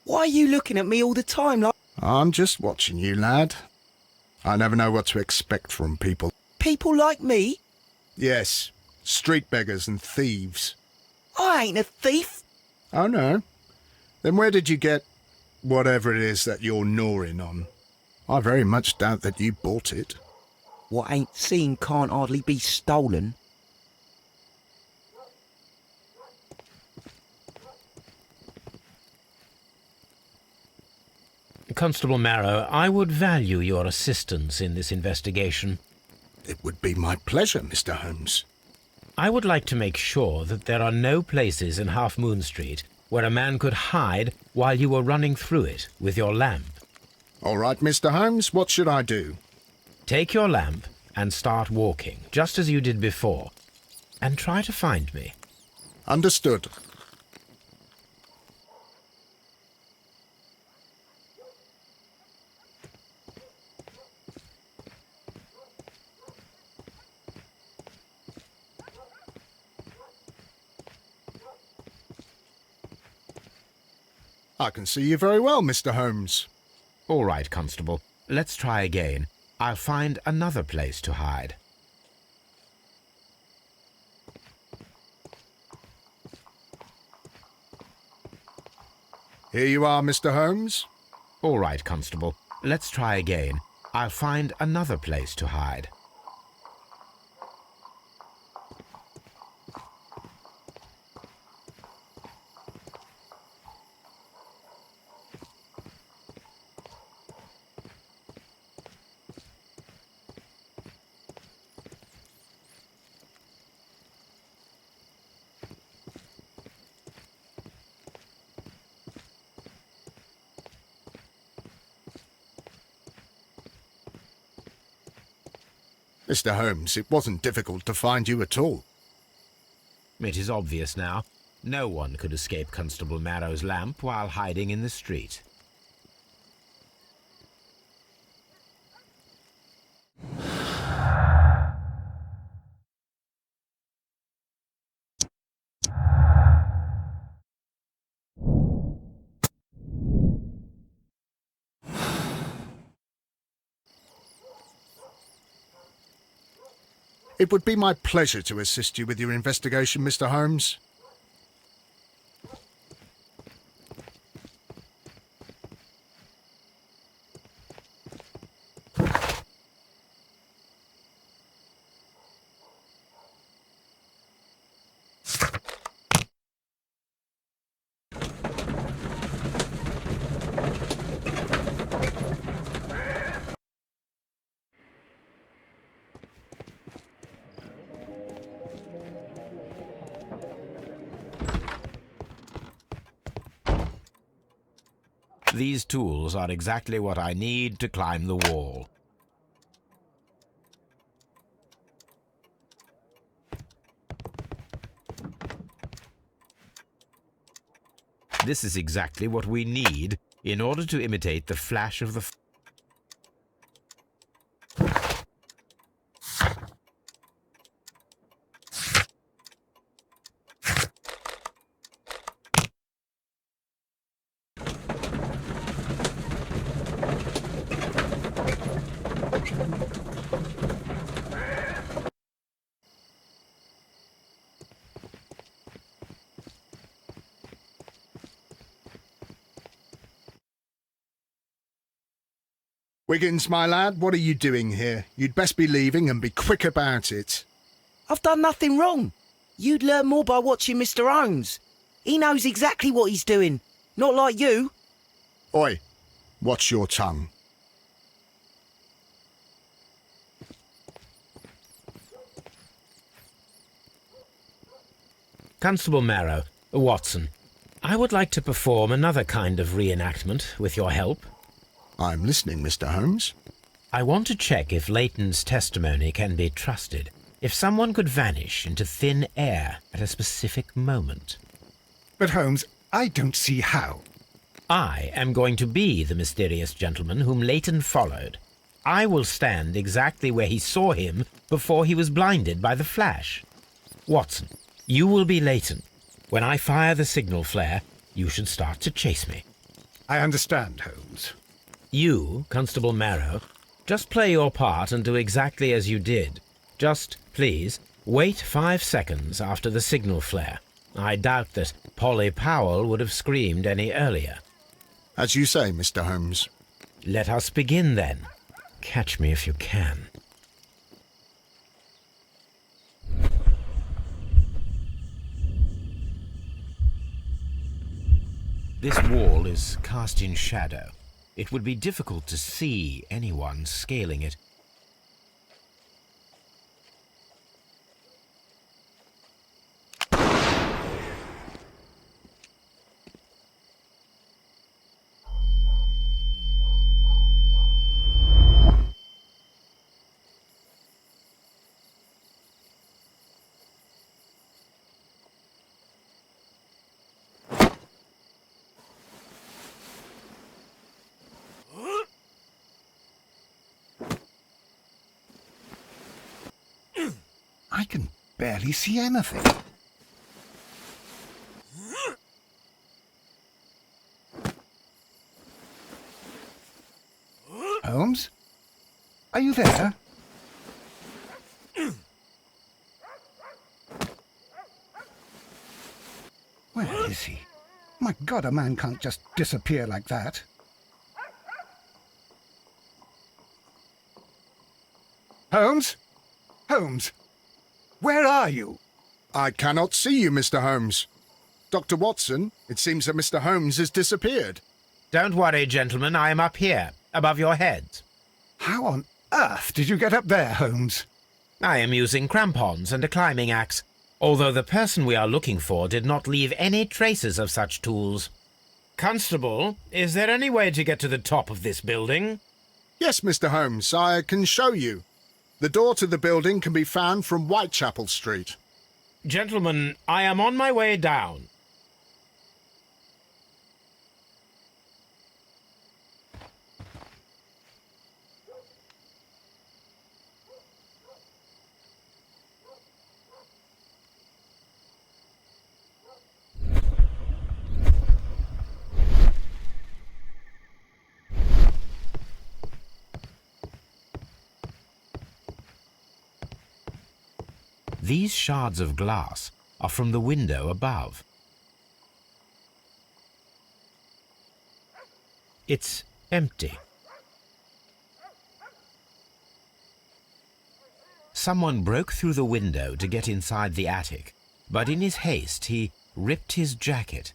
Why are you looking at me all the time like... I'm just watching you, lad. I never know what to expect from people. People like me? Yes, street beggars and thieves. I ain't a thief. Oh, no? Then where did you get whatever it is that you're gnawing on? I very much doubt that you bought it. What ain't seen can't hardly be stolen. Constable Marrow, I would value your assistance in this investigation. It would be my pleasure, Mr. Holmes. I would like to make sure that there are no places in Half Moon Street where a man could hide while you were running through it with your lamp. All right, Mr. Holmes, what should I do? Take your lamp and start walking, just as you did before, and try to find me. Understood. I can see you very well, Mr. Holmes. All right, Constable. Let's try again. I'll find another place to hide. Here you are, Mr. Holmes. All right, Constable. Let's try again. I'll find another place to hide. Mr. Holmes, it wasn't difficult to find you at all. It is obvious now. No one could escape Constable Marrow's lamp while hiding in the street. It would be my pleasure to assist you with your investigation, Mr. Holmes. These tools are exactly what I need to climb the wall. This is exactly what we need in order to imitate the flash of the... Wiggins, my lad, what are you doing here? You'd best be leaving and be quick about it. I've done nothing wrong. You'd learn more by watching Mr. Holmes. He knows exactly what he's doing. Not like you. Oi, watch your tongue. Constable Marrow, Watson, I would like to perform another kind of reenactment with your help. I'm listening, Mr. Holmes. I want to check if Leighton's testimony can be trusted. If someone could vanish into thin air at a specific moment. But Holmes, I don't see how. I am going to be the mysterious gentleman whom Leighton followed. I will stand exactly where he saw him before he was blinded by the flash. Watson, you will be Leighton. When I fire the signal flare, you should start to chase me. I understand, Holmes. You, Constable Marrow, just play your part and do exactly as you did. Just, please, wait 5 seconds after the signal flare. I doubt that Polly Powell would have screamed any earlier. As you say, Mr. Holmes. Let us begin, then. Catch me if you can. This wall is cast in shadow. It would be difficult to see anyone scaling it. I can barely see anything. Holmes? Are you there? Where is he? My God, a man can't just disappear like that. Holmes? Holmes? Where are you? I cannot see you, Mr. Holmes. Dr. Watson, it seems that Mr. Holmes has disappeared. Don't worry, gentlemen. I am up here, above your heads. How on earth did you get up there, Holmes? I am using crampons and a climbing axe, although the person we are looking for did not leave any traces of such tools. Constable, is there any way to get to the top of this building? Yes, Mr. Holmes, I can show you. The door to the building can be found from Whitechapel Street. Gentlemen, I am on my way down. These shards of glass are from the window above. It's empty. Someone broke through the window to get inside the attic, but in his haste he ripped his jacket.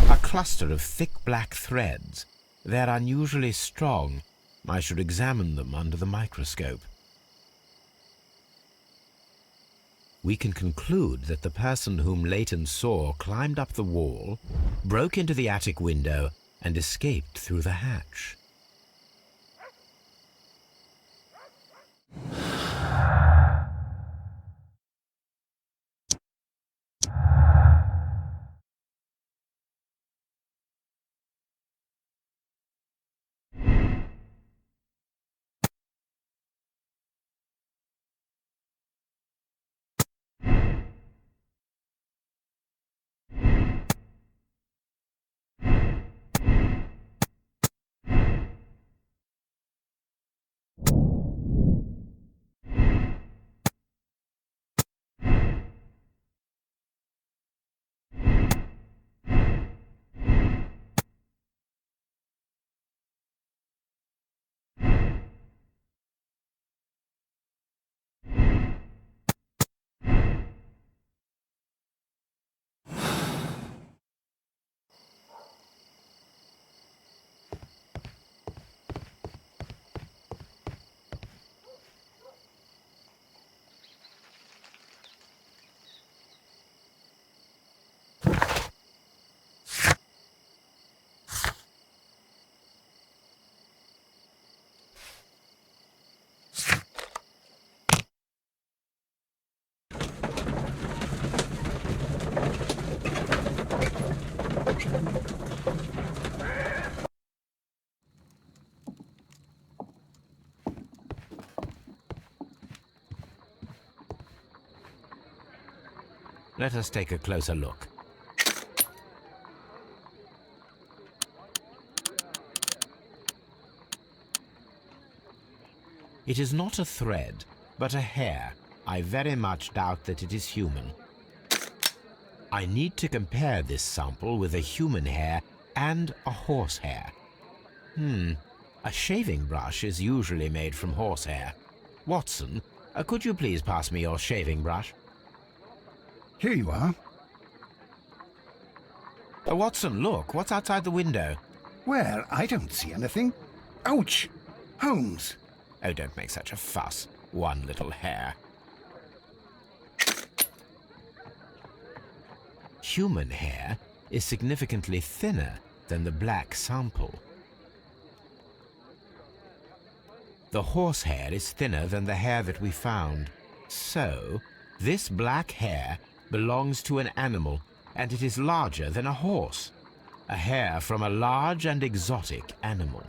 A cluster of thick black threads. They're unusually strong. I should examine them under the microscope. We can conclude that the person whom Leighton saw climbed up the wall, broke into the attic window, and escaped through the hatch. Let us take a closer look. It is not a thread, but a hair. I very much doubt that it is human. I need to compare this sample with a human hair and a horse hair. A shaving brush is usually made from horsehair. Watson, could you please pass me your shaving brush? Here you are. Watson, look, what's outside the window? Well, I don't see anything. Ouch! Holmes! Oh, don't make such a fuss. One little hair. Human hair is significantly thinner than the black sample. The horsehair is thinner than the hair that we found. So, this black hair belongs to an animal, and it is larger than a horse. A hair from a large and exotic animal.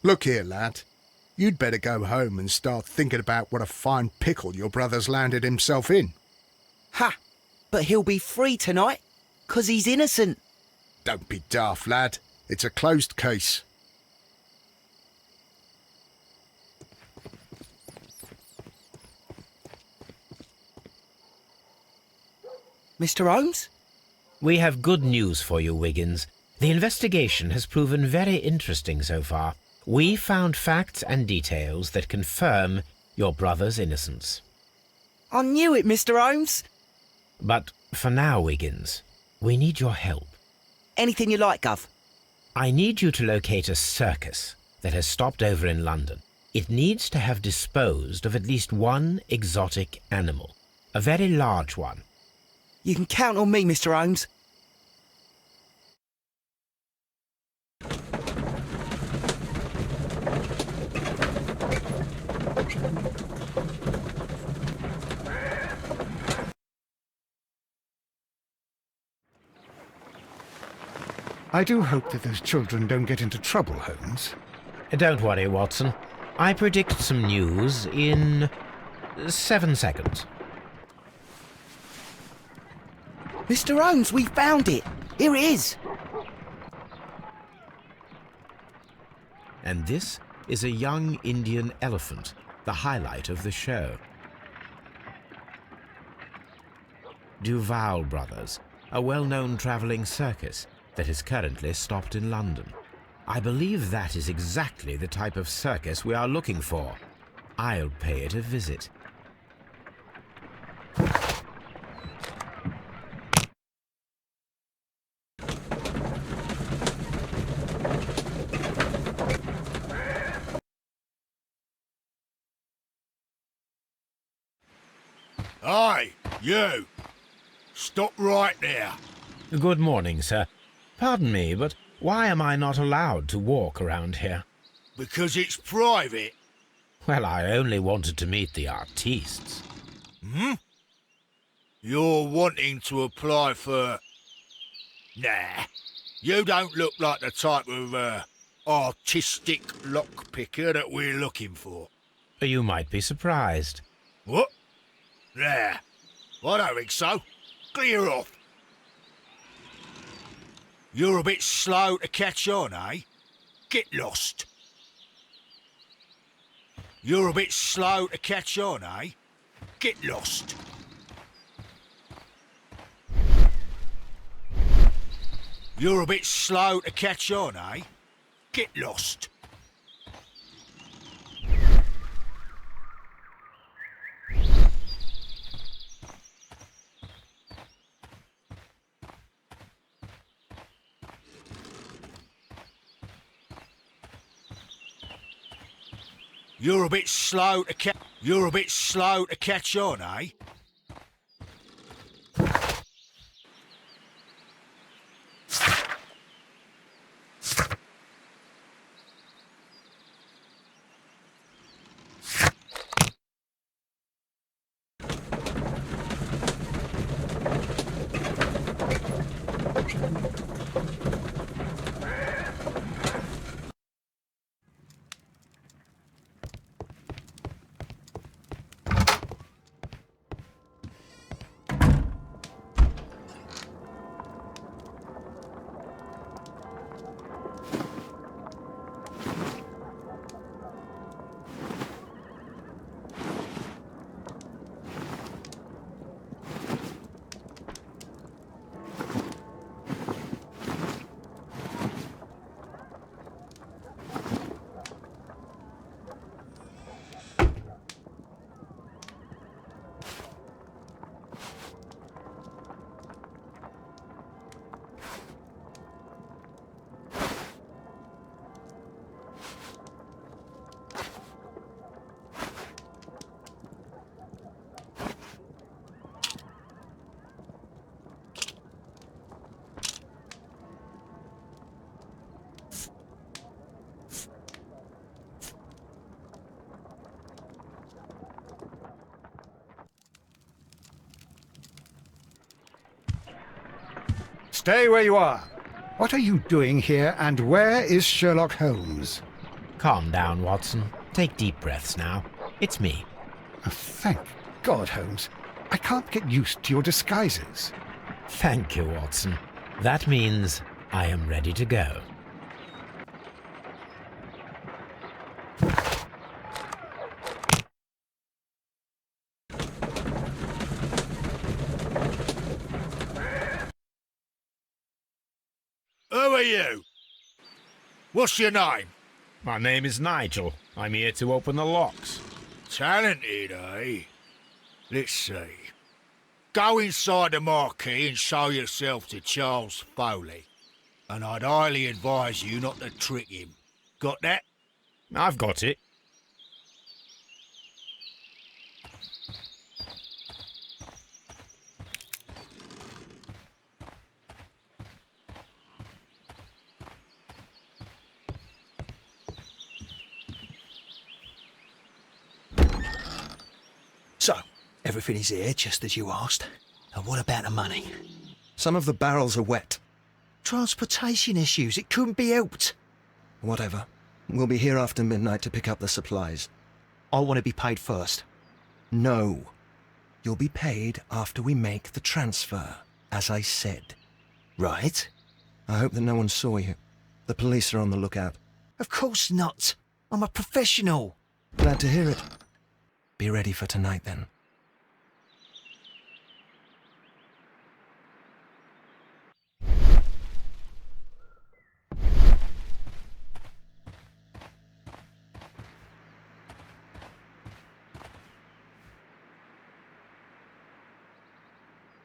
Look here, lad. You'd better go home and start thinking about what a fine pickle your brother's landed himself in. Ha! But he'll be free tonight, 'cause he's innocent. Don't be daft, lad. It's a closed case. Mr. Holmes? We have good news for you, Wiggins. The investigation has proven very interesting so far. We found facts and details that confirm your brother's innocence. I knew it, Mr. Holmes. But for now, Wiggins, we need your help. Anything you like, Gov. I need you to locate a circus that has stopped over in London. It needs to have disposed of at least one exotic animal, a very large one. You can count on me, Mr. Holmes. I do hope that those children don't get into trouble, Holmes. Don't worry, Watson. I predict some news in 7 seconds. Mr. Holmes, we found it. Here it is. And this is a young Indian elephant, the highlight of the show. Duval Brothers, a well-known travelling circus that is currently stopped in London. I believe that is exactly the type of circus we are looking for. I'll pay it a visit. Hey, you! Stop right there. Good morning, sir. Pardon me, but why am I not allowed to walk around here? Because it's private. Well, I only wanted to meet the artistes. You're wanting to apply for... Nah, you don't look like the type of, artistic lockpicker that we're looking for. You might be surprised. What? There. I don't think so. Clear off. You're a bit slow to catch on, eh? Get lost. You're a bit slow to catch on, eh? Get lost. You're a bit slow to catch on, eh? Get lost. You're a bit slow to catch on, eh? Stay where you are. What are you doing here, and where is Sherlock Holmes? Calm down, Watson. Take deep breaths now. It's me. Oh, thank God, Holmes. I can't get used to your disguises. Thank you, Watson. That means I am ready to go. Who are you? What's your name? My name is Nigel. I'm here to open the locks. Talented, eh? Let's see. Go inside the marquee and show yourself to Charles Foley. And I'd highly advise you not to trick him. Got that? I've got it. So, everything is here, just as you asked. And what about the money? Some of the barrels are wet. Transportation issues, it couldn't be helped. Whatever. We'll be here after midnight to pick up the supplies. I want to be paid first. No. You'll be paid after we make the transfer, as I said. Right? I hope that no one saw you. The police are on the lookout. Of course not. I'm a professional. Glad to hear it. Be ready for tonight, then.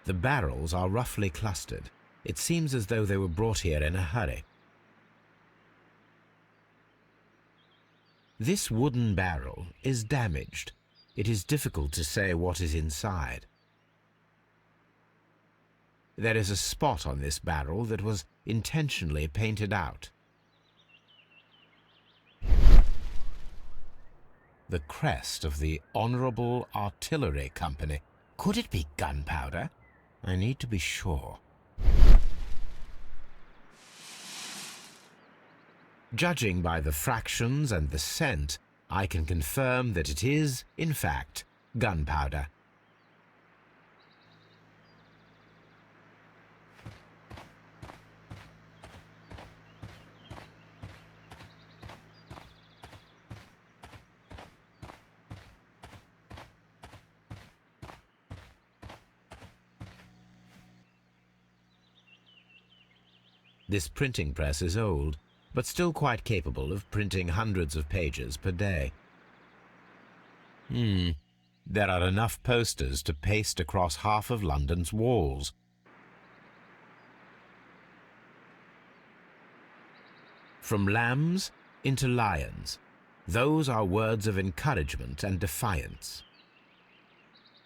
The barrels are roughly clustered. It seems as though they were brought here in a hurry. This wooden barrel is damaged. It is difficult to say what is inside. There is a spot on this barrel that was intentionally painted out. The crest of the Honourable Artillery Company. Could it be gunpowder? I need to be sure. judging by the fractions and the scent, I can confirm that it is, in fact, gunpowder. This printing press is old, but still quite capable of printing hundreds of pages per day. There are enough posters to paste across half of London's walls. From lambs into lions, those are words of encouragement and defiance.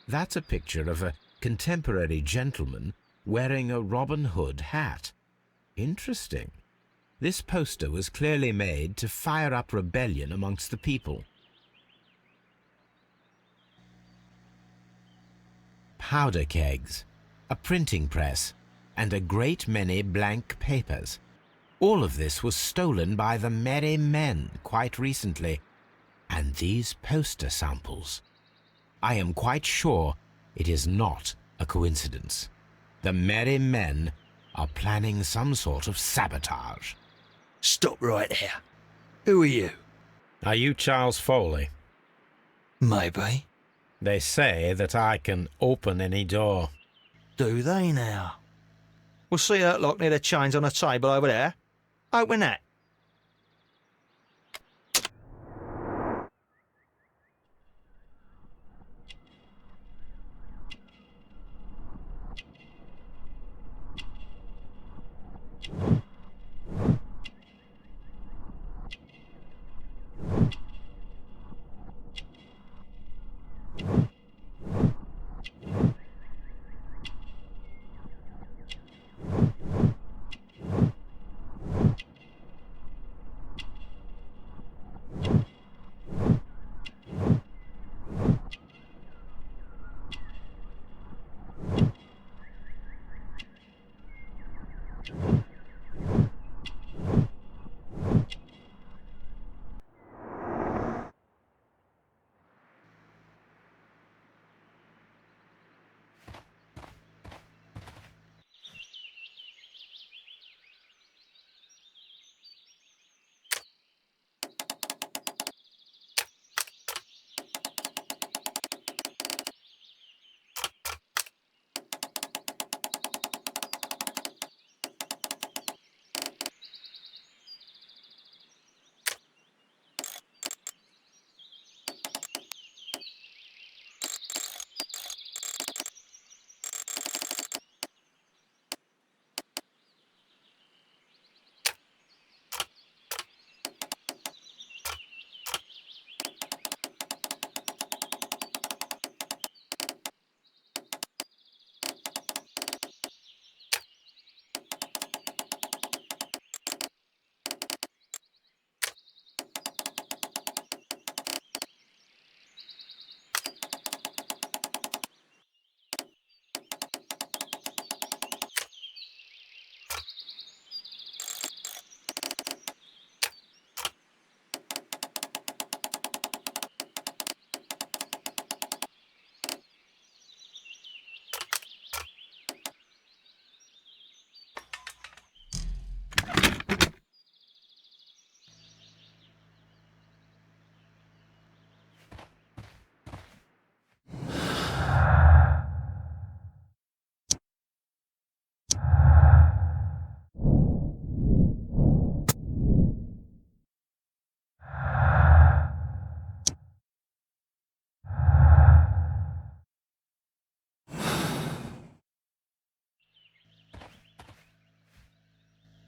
That's a picture of a contemporary gentleman wearing a Robin Hood hat. Interesting. This poster was clearly made to fire up rebellion amongst the people. Powder kegs, a printing press, and a great many blank papers. All of this was stolen by the Merry Men quite recently. And these poster samples. I am quite sure it is not a coincidence. The Merry Men are planning some sort of sabotage. Stop right there. Who are you? Are you Charles Foley? Maybe. They say that I can open any door. Do they now? We'll see that lock near the chains on the table over there. Open that.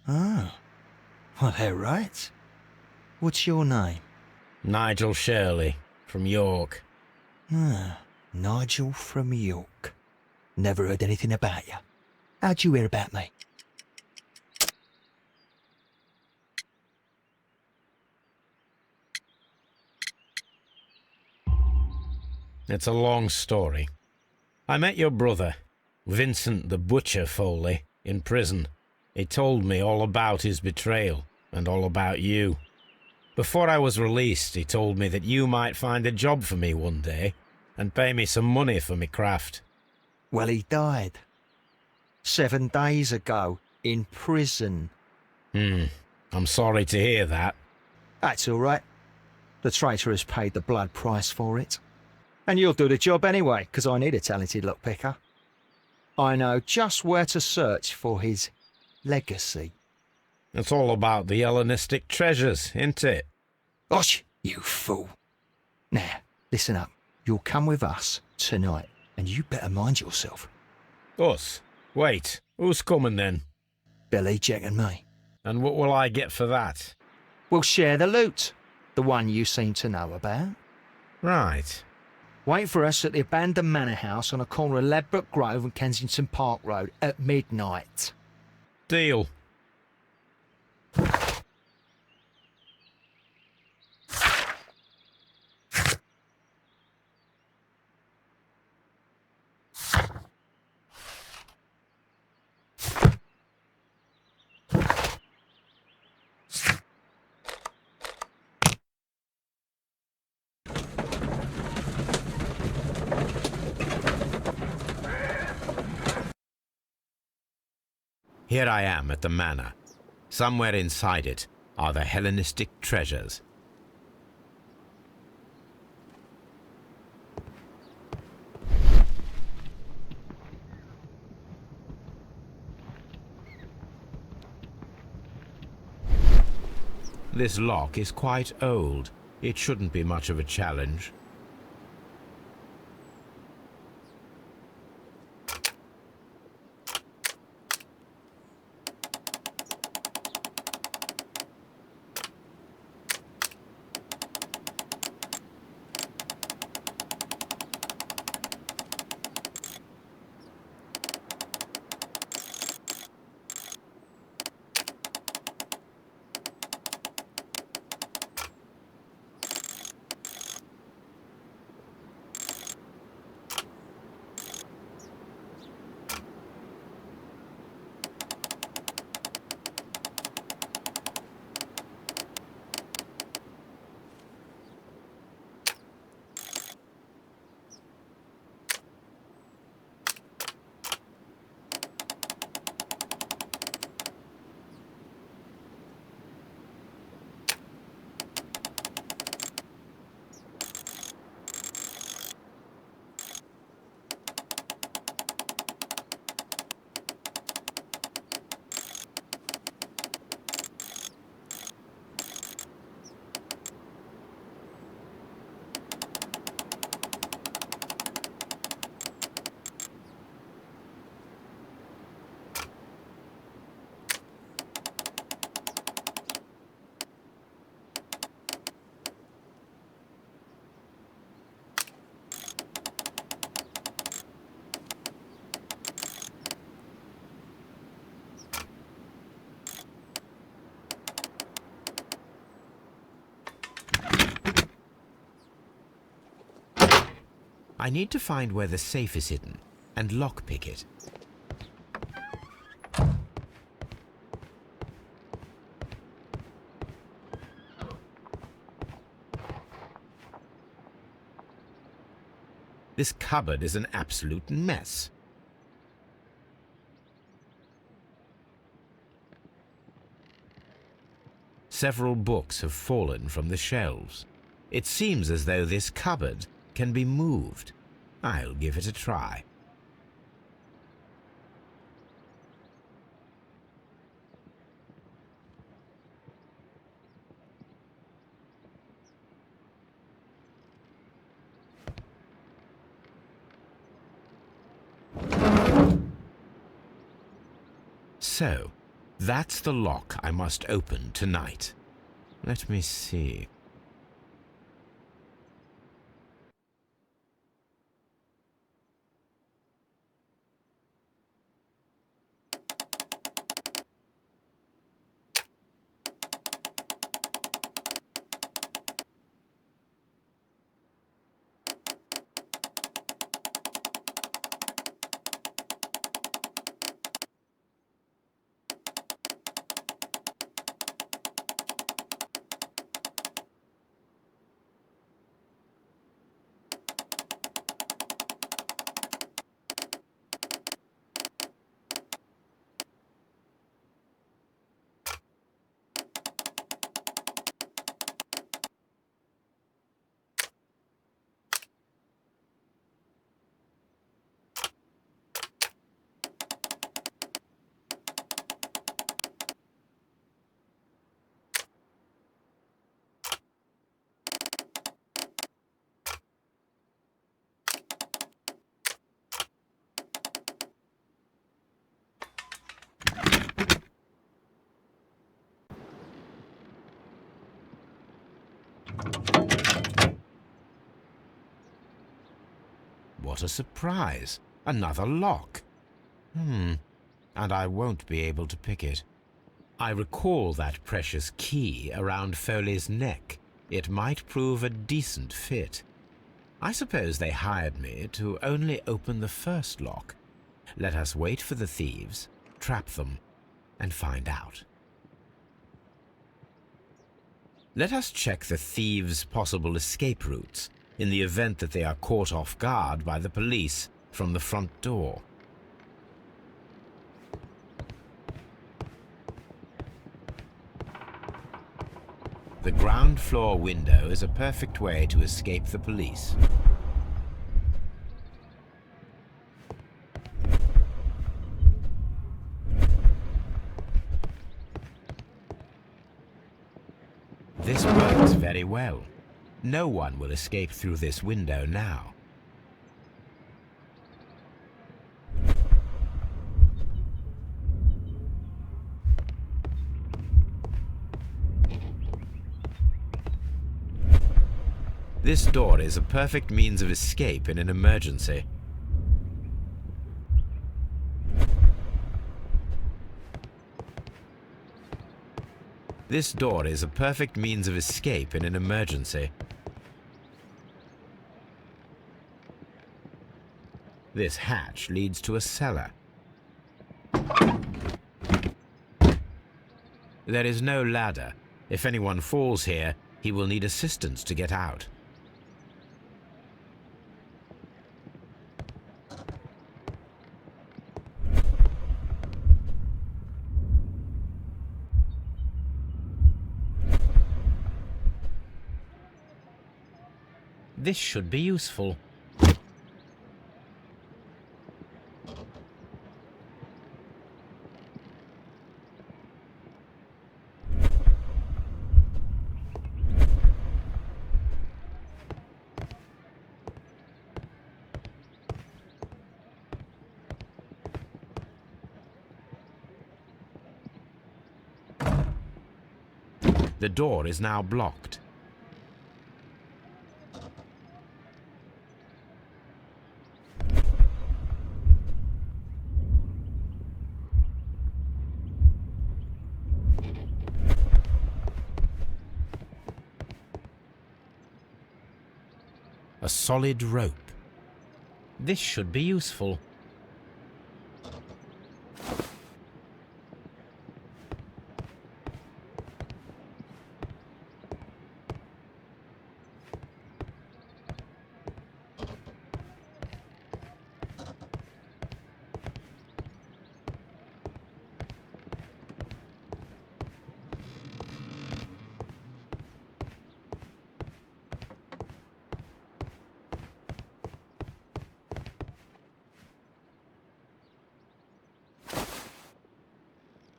Oh. Well, they're right. What's your name? Nigel Shirley, from York. Ah, Nigel from York. Never heard anything about you. How'd you hear about me? It's a long story. I met your brother, Vincent the Butcher Foley, in prison. He told me all about his betrayal and all about you. Before I was released, he told me that you might find a job for me one day and pay me some money for me craft. Well, he died 7 days ago in prison. I'm sorry to hear that. That's all right. The traitor has paid the blood price for it. And you'll do the job anyway, because I need a talented lockpicker. I know just where to search for his legacy. It's all about the Hellenistic treasures, isn't it? Osh, you fool. Now, listen up. You'll come with us tonight, and you better mind yourself. Us? Wait, who's coming then? Billy, Jack and me. And what will I get for that? We'll share the loot. The one you seem to know about. Right. Wait for us at the abandoned manor house on the corner of Ladbroke Grove and Kensington Park Road at midnight. Deal. Here I am at the manor. Somewhere inside it are the Hellenistic treasures. This lock is quite old. It shouldn't be much of a challenge. I need to find where the safe is hidden and lockpick it. This cupboard is an absolute mess. Several books have fallen from the shelves. It seems as though this cupboard can be moved. I'll give it a try. So, that's the lock I must open tonight. Let me see. What a surprise! Another lock. And I won't be able to pick it. I recall that precious key around Foley's neck. It might prove a decent fit. I suppose they hired me to only open the first lock. Let us wait for the thieves, trap them, and find out. Let us check the thieves' possible escape routes in the event that they are caught off guard by the police from the front door. The ground floor window is a perfect way to escape the police. This works very well. No one will escape through this window now. This door is a perfect means of escape in an emergency. This door is a perfect means of escape in an emergency. This hatch leads to a cellar. There is no ladder. If anyone falls here, he will need assistance to get out. This should be useful. The door is now blocked. A solid rope. This should be useful.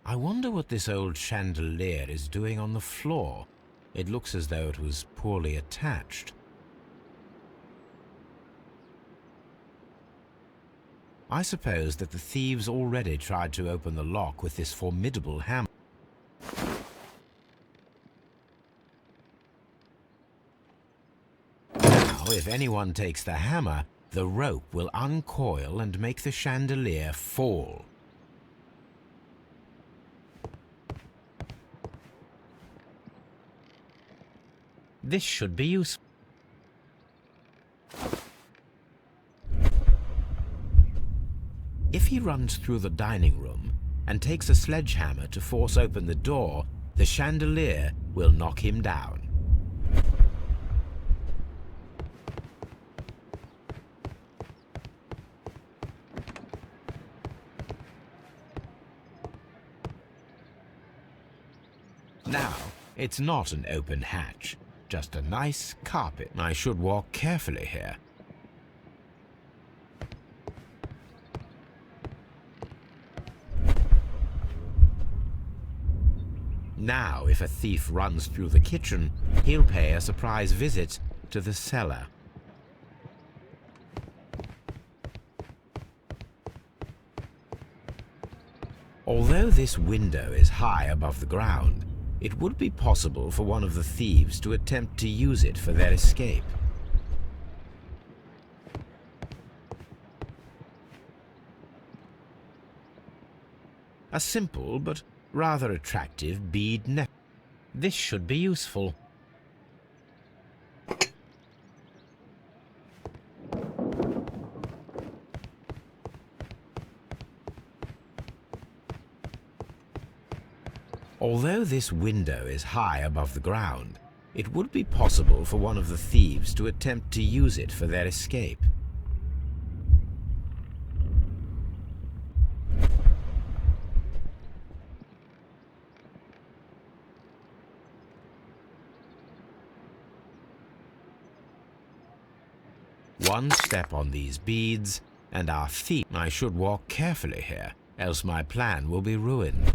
I wonder what this old chandelier is doing on the floor. It looks as though it was poorly attached. I suppose that the thieves already tried to open the lock with this formidable hammer. Now, if anyone takes the hammer, the rope will uncoil and make the chandelier fall. This should be useful. If he runs through the dining room and takes a sledgehammer to force open the door, the chandelier will knock him down. Now, it's not an open hatch. Just a nice carpet. I should walk carefully here. Now, if a thief runs through the kitchen, he'll pay a surprise visit to the cellar. Although this window is high above the ground, it would be possible for one of the thieves to attempt to use it for their escape. A simple but rather attractive bead necklace. This should be useful. Although this window is high above the ground, it would be possible for one of the thieves to attempt to use it for their escape. One step on these beads, and our thief. I should walk carefully here, else my plan will be ruined.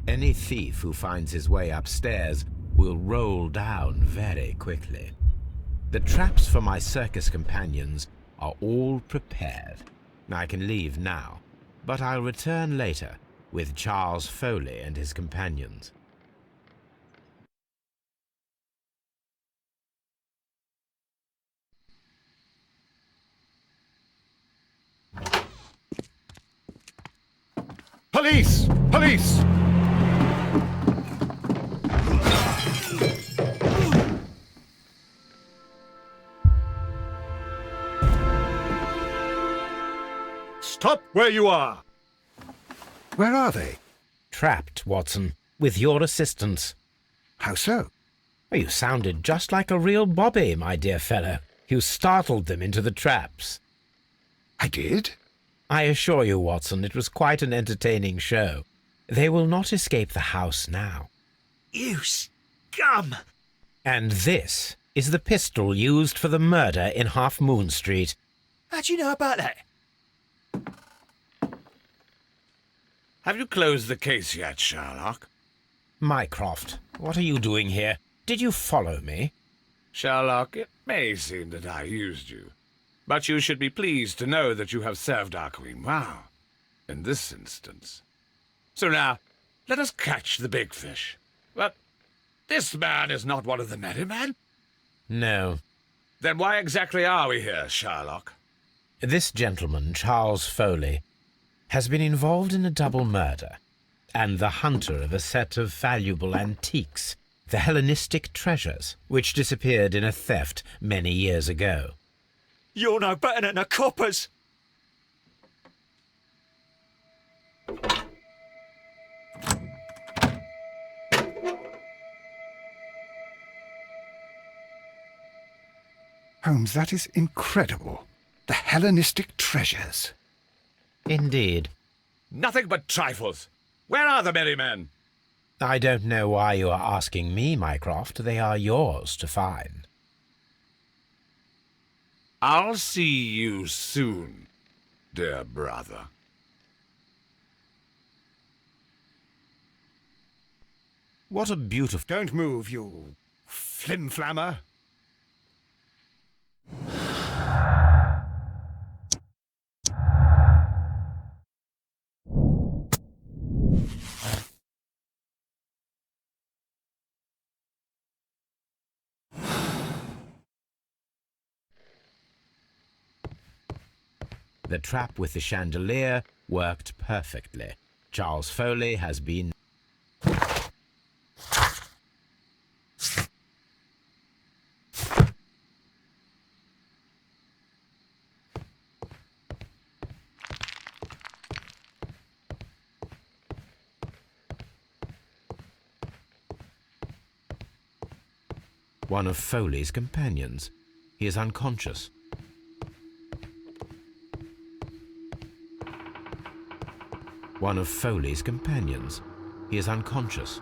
Any thief who finds his way upstairs will roll down very quickly. The traps for my circus companions are all prepared. I can leave now, but I'll return later with Charles Foley and his companions. Police! Police! Stop where you are! Where are they? Trapped, Watson, with your assistance. How so? You sounded just like a real bobby, my dear fellow. You startled them into the traps. I did? I assure you, Watson, it was quite an entertaining show. They will not escape the house now. You scum! And this is the pistol used for the murder in Half Moon Street. How do you know about that? Have you closed the case yet, Sherlock? Mycroft, what are you doing here? Did you follow me? Sherlock, it may seem that I used you, but you should be pleased to know that you have served our queen well, in this instance. So now, let us catch the big fish. But this man is not one of the merry men? No. Then why exactly are we here, Sherlock? This gentleman, Charles Foley, has been involved in a double murder, and the hunter of a set of valuable antiques, the Hellenistic treasures, which disappeared in a theft many years ago. You're no better than the coppers! Holmes, that is incredible. The Hellenistic treasures. Indeed. Nothing but trifles. Where are the merry men? I don't know why you are asking me, Mycroft. They are yours to find. I'll see you soon, dear brother. What a beautiful... Don't move, you flim-flammer. The trap with the chandelier worked perfectly. Charles Foley has been... one of Foley's companions. He is unconscious. One of Foley's companions. He is unconscious.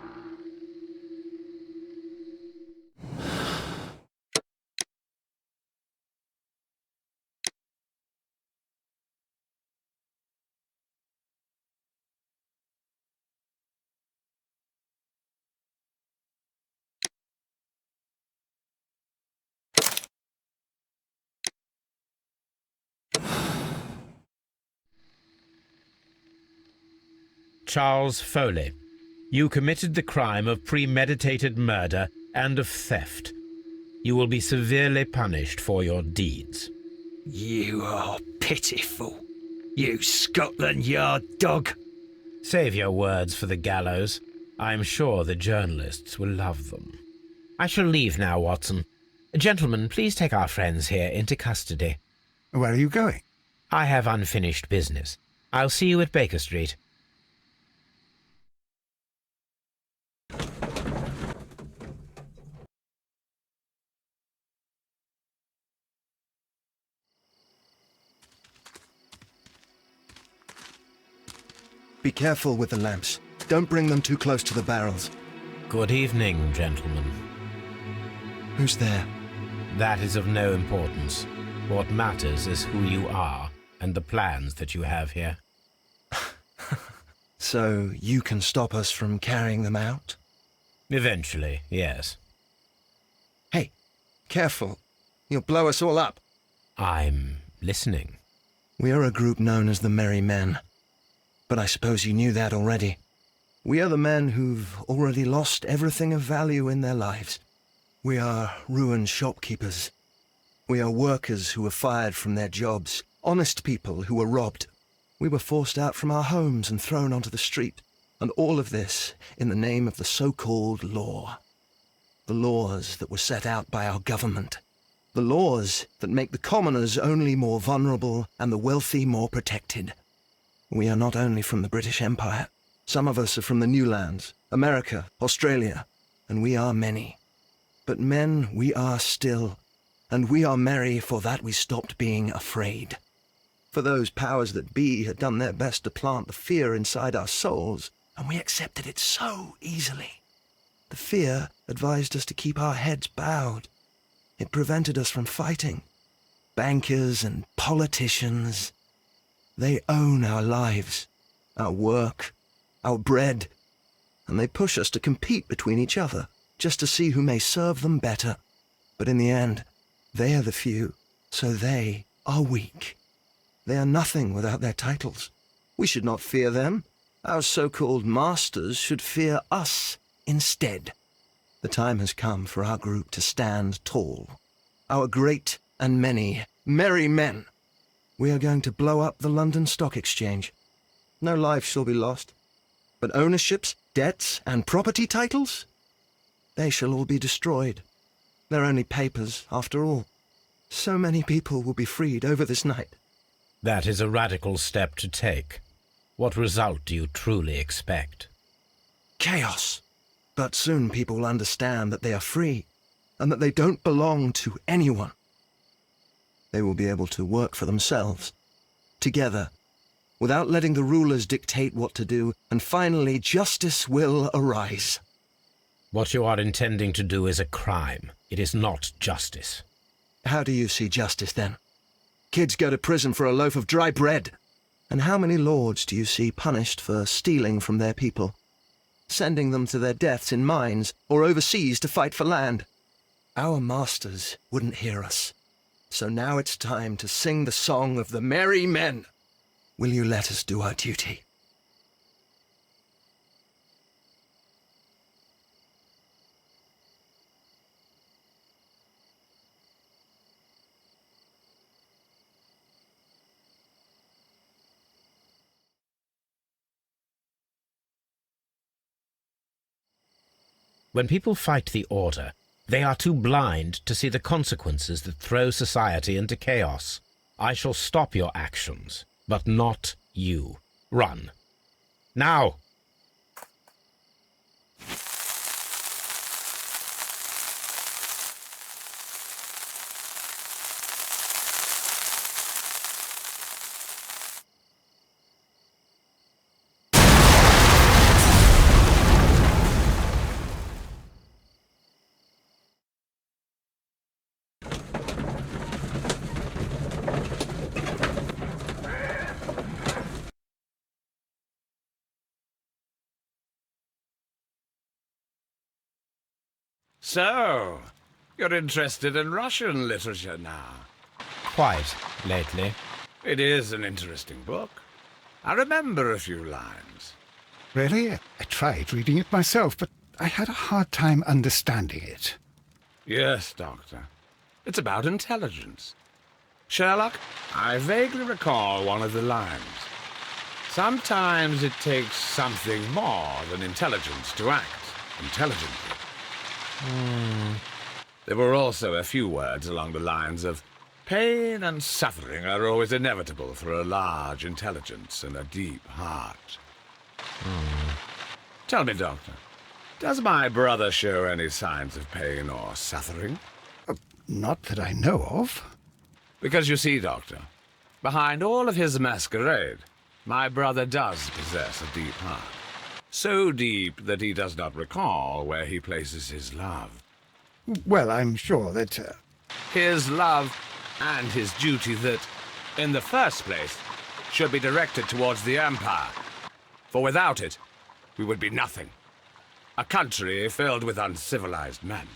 Charles Foley, you committed the crime of premeditated murder and of theft. You will be severely punished for your deeds. You are pitiful, you Scotland Yard dog. Save your words for the gallows. I'm sure the journalists will love them. I shall leave now, Watson. Gentlemen, please take our friends here into custody. Where are you going? I have unfinished business. I'll see you at Baker Street. Be careful with the lamps. Don't bring them too close to the barrels. Good evening, gentlemen. Who's there? That is of no importance. What matters is who you are and the plans that you have here. So you can stop us from carrying them out? Eventually, yes. Hey, careful. You'll blow us all up. I'm listening. We are a group known as the Merry Men. But I suppose you knew that already. We are the men who've already lost everything of value in their lives. We are ruined shopkeepers. We are workers who were fired from their jobs, honest people who were robbed. We were forced out from our homes and thrown onto the street, and all of this in the name of the so-called law. The laws that were set out by our government. The laws that make the commoners only more vulnerable and the wealthy more protected. We are not only from the British Empire. Some of us are from the New Lands, America, Australia, and we are many. But men we are still, and we are merry for that we stopped being afraid. For those powers that be had done their best to plant the fear inside our souls, and we accepted it so easily. The fear advised us to keep our heads bowed. It prevented us from fighting. Bankers and politicians, they own our lives, our work, our bread, and they push us to compete between each other, just to see who may serve them better. But in the end, they are the few, so they are weak. They are nothing without their titles. We should not fear them. Our so-called masters should fear us instead. The time has come for our group to stand tall. Our great and many merry men. We are going to blow up the London Stock Exchange. No life shall be lost. But ownerships, debts, and property titles? They shall all be destroyed. They're only papers, after all. So many people will be freed over this night. That is a radical step to take. What result do you truly expect? Chaos. But soon people will understand that they are free, and that they don't belong to anyone. They will be able to work for themselves, together, without letting the rulers dictate what to do, and finally justice will arise. What you are intending to do is a crime. It is not justice. How do you see justice, then? Kids go to prison for a loaf of dry bread. And how many lords do you see punished for stealing from their people, sending them to their deaths in mines or overseas to fight for land? Our masters wouldn't hear us. So now it's time to sing the song of the merry men. Will you let us do our duty? When people fight the order, they are too blind to see the consequences that throw society into chaos. I shall stop your actions, but not you. Run. Now! So, you're interested in Russian literature now? Quite lately. It is an interesting book. I remember a few lines. Really? I tried reading it myself, but I had a hard time understanding it. Yes, Doctor. It's about intelligence. Sherlock, I vaguely recall one of the lines. Sometimes it takes something more than intelligence to act intelligently. There were also a few words along the lines of pain and suffering are always inevitable for a large intelligence and a deep heart. Tell me, Doctor, does my brother show any signs of pain or suffering? Not that I know of. Because you see, Doctor, behind all of his masquerade, my brother does possess a deep heart. So deep that he does not recall where he places his love. Well, I'm sure that... His love and his duty that, in the first place, should be directed towards the Empire. For without it, we would be nothing. A country filled with uncivilized men.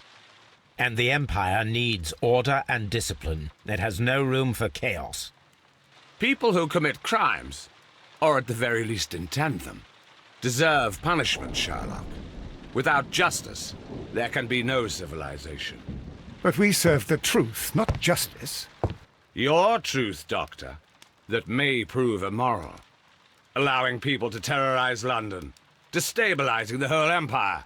And the Empire needs order and discipline. It has no room for chaos. People who commit crimes, or at the very least intend them, deserve punishment, Sherlock. Without justice, there can be no civilization. But we serve the truth, not justice. Your truth, Doctor, that may prove immoral. Allowing people to terrorize London, destabilizing the whole empire.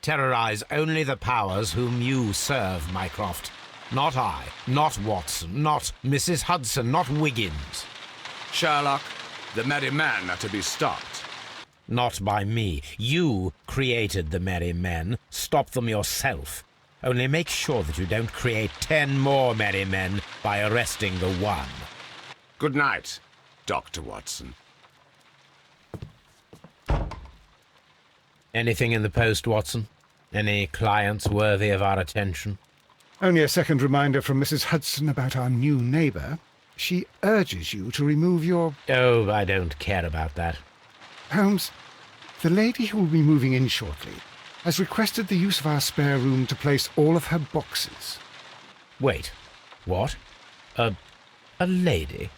Terrorize only the powers whom you serve, Mycroft. Not I, not Watson, not Mrs. Hudson, not Wiggins. Sherlock, the merry men are to be stopped. Not by me. You created the merry men. Stop them yourself. Only make sure that you don't create 10 more merry men by arresting the one. Good night, Dr. Watson. Anything in the post, Watson? Any clients worthy of our attention? Only a second reminder from Mrs. Hudson about our new neighbour. She urges you to remove your... Oh, I don't care about that. Holmes, the lady who will be moving in shortly has requested the use of our spare room to place all of her boxes. Wait. What? A lady?